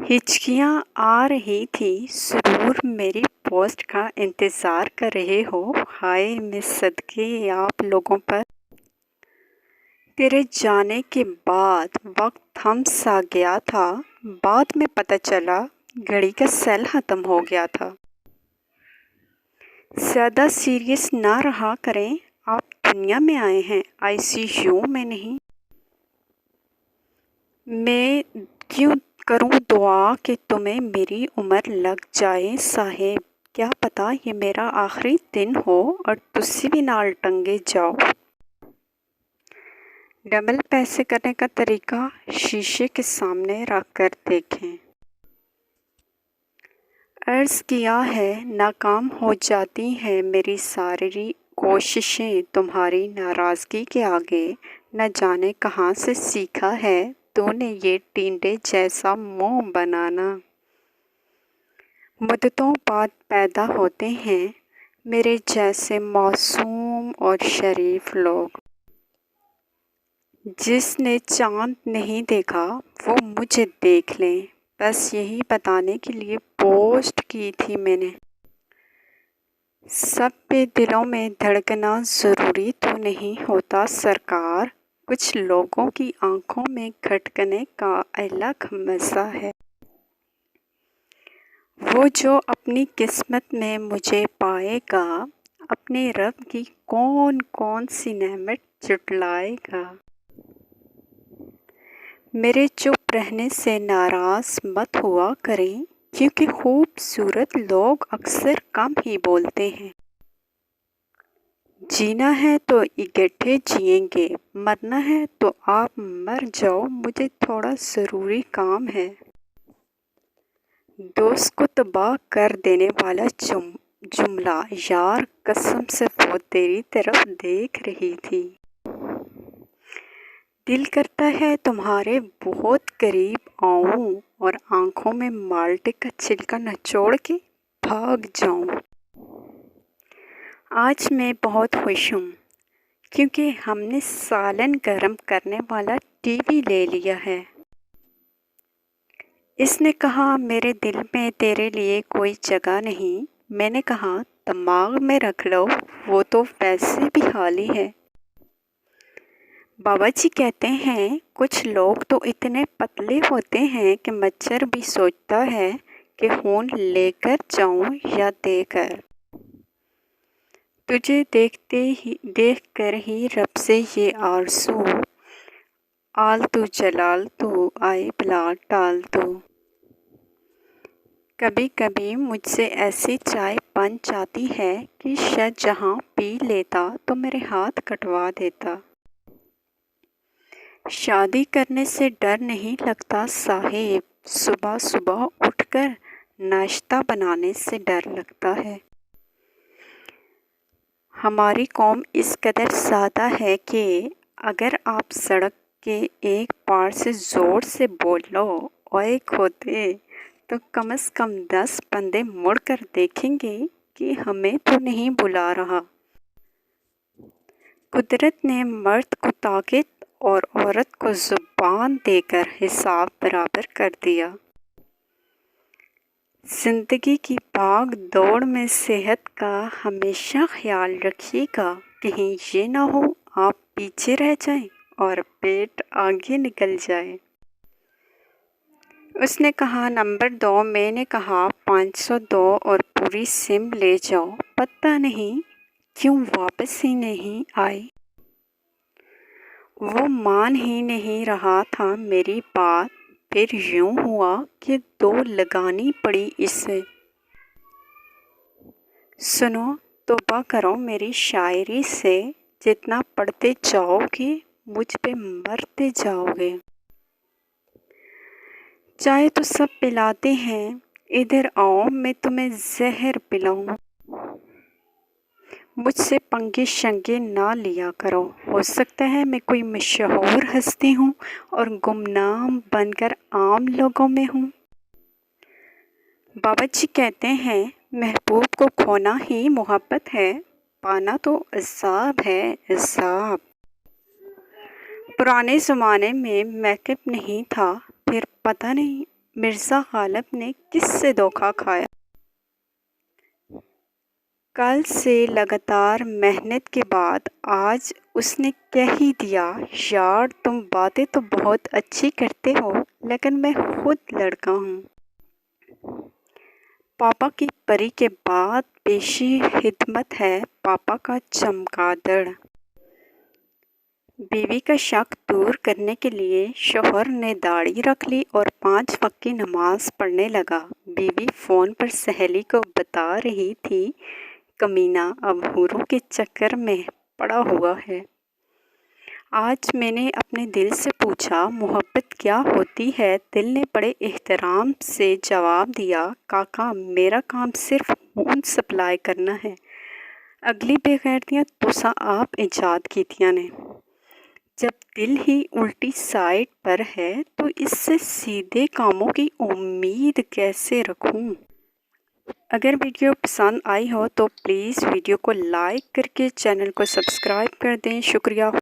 हिचकियाँ आ रही थी ज़रूर मेरी पोस्ट का इंतज़ार कर रहे हो। हाय मैं सदके आप लोगों पर। तेरे जाने के बाद वक्त थम सा गया था। बाद में पता चला घड़ी का सेल ख़त्म हो गया था। ज़्यादा सीरियस ना रहा करें। आप दुनिया में आए हैं, ICU में नहीं। मैं क्यों करूं दुआ कि तुम्हें मेरी उम्र लग जाए साहेब। क्या पता ये मेरा आखिरी दिन हो और तुझसे भी नाल टंगे जाओ। डबल पैसे करने का तरीका शीशे के सामने रख कर देखें। अर्ज़ किया है नाकाम हो जाती हैं मेरी सारी कोशिशें तुम्हारी नाराज़गी के आगे। न जाने कहाँ से सीखा है तूने ये टींडे जैसा मुंह बनाना। मुद्दतों बाद पैदा होते हैं मेरे जैसे मासूम और शरीफ लोग। जिसने चाँद नहीं देखा वो मुझे देख ले, बस यही बताने के लिए पोस्ट की थी मैंने। सब पे दिलों में धड़कना ज़रूरी तो नहीं होता सरकार। कुछ लोगों की आंखों में खटकने का अलग मज़ा है। वो जो अपनी किस्मत में मुझे पाएगा, अपने रब की कौन कौन सी नेमत जुटलाएगा। मेरे चुप रहने से नाराज़ मत हुआ करें, क्योंकि खूबसूरत लोग अक्सर कम ही बोलते हैं। जीना है तो इकट्ठे जिएंगे, मरना है तो आप मर जाओ, मुझे थोड़ा ज़रूरी काम है। दोस्त को तबाह कर देने वाला जुमला यार कसम से वो तेरी तरफ देख रही थी। दिल करता है तुम्हारे बहुत करीब आऊं और आंखों में माल्टे का छिलका निचोड़ के भाग जाऊं। आज मैं बहुत खुश हूँ क्योंकि हमने सालन गर्म करने वाला टीवी ले लिया है। इसने कहा मेरे दिल में तेरे लिए कोई जगह नहीं। मैंने कहा दिमाग में रख लो, वो तो वैसे भी खाली है। बाबा जी कहते हैं कुछ लोग तो इतने पतले होते हैं कि मच्छर भी सोचता है कि खून लेकर जाऊं या देकर। तुझे देख कर ही रब से ये आरज़ू, आल तू जलाल तू आए बला टाल तू। कभी कभी मुझसे ऐसी चाय बन जाती है कि शायद जहाँ पी लेता तो मेरे हाथ कटवा देता। शादी करने से डर नहीं लगता साहेब, सुबह सुबह उठकर नाश्ता बनाने से डर लगता है। हमारी कौम इस कदर सादा है कि अगर आप सड़क के एक पार से ज़ोर से बोलो ओए खोते, तो कम से कम 10 बंदे मुड़ कर देखेंगे कि हमें तो नहीं बुला रहा। कुदरत ने मर्द को ताकत और औरत को ज़ुबान देकर हिसाब बराबर कर दिया। ज़िंदगी की भाग दौड़ में सेहत का हमेशा ख्याल रखिएगा, कहीं ये ना हो आप पीछे रह जाएं और पेट आगे निकल जाए। उसने कहा नंबर 2। मैंने कहा 502 और पूरी सिम ले जाओ। पता नहीं क्यों वापस ही नहीं आई। वो मान ही नहीं रहा था मेरी बात। फिर यूं हुआ कि 2 लगानी पड़ी इसे। सुनो तौबा करो मेरी शायरी से, जितना पढ़ते जाओगे मुझ पे मरते जाओगे। चाय तो सब पिलाते हैं, इधर आओ मैं तुम्हें जहर पिलाऊं। मुझसे पंगे शंगे ना लिया करो, हो सकता है मैं कोई मशहूर हस्ती हूँ और गुमनाम बनकर आम लोगों में हूँ। बाबा जी कहते हैं महबूब को खोना ही मोहब्बत है, पाना तो अज़ाब है अज़ाब। पुराने ज़माने में मेकअप नहीं था, फिर पता नहीं مرزا غالب نے کس سے دھوکہ کھایا؟ کل سے لگاتار محنت کے بعد آج اس نے کہہ ہی دیا، یار تم باتیں تو بہت اچھی کرتے ہو لیکن میں خود لڑکا ہوں۔ پاپا کی پری کے بعد پیشی خدمت ہے پاپا کا چمگادڑ۔ بیوی کا شک دور کرنے کے لیے شوہر نے داڑھی رکھ لی اور 5 وقت کی نماز پڑھنے لگا۔ بیوی فون پر سہیلی کو بتا رہی تھی، کمینہ اب حوروں کے چکر میں پڑا ہوا ہے۔ آج میں نے اپنے دل سے پوچھا محبت کیا ہوتی ہے؟ دل نے بڑے احترام سے جواب دیا، کاکا میرا کام صرف خون سپلائی کرنا ہے، اگلی بے غیرتیاں تساں آپ ایجاد کیتیاں نے۔ جب دل ہی الٹی سائڈ پر ہے تو اس سے سیدھے کاموں کی امید کیسے رکھوں؟ اگر ویڈیو پسند آئی ہو تو پلیز ویڈیو کو لائک کر کے چینل کو سبسکرائب کر دیں۔ شکریہ۔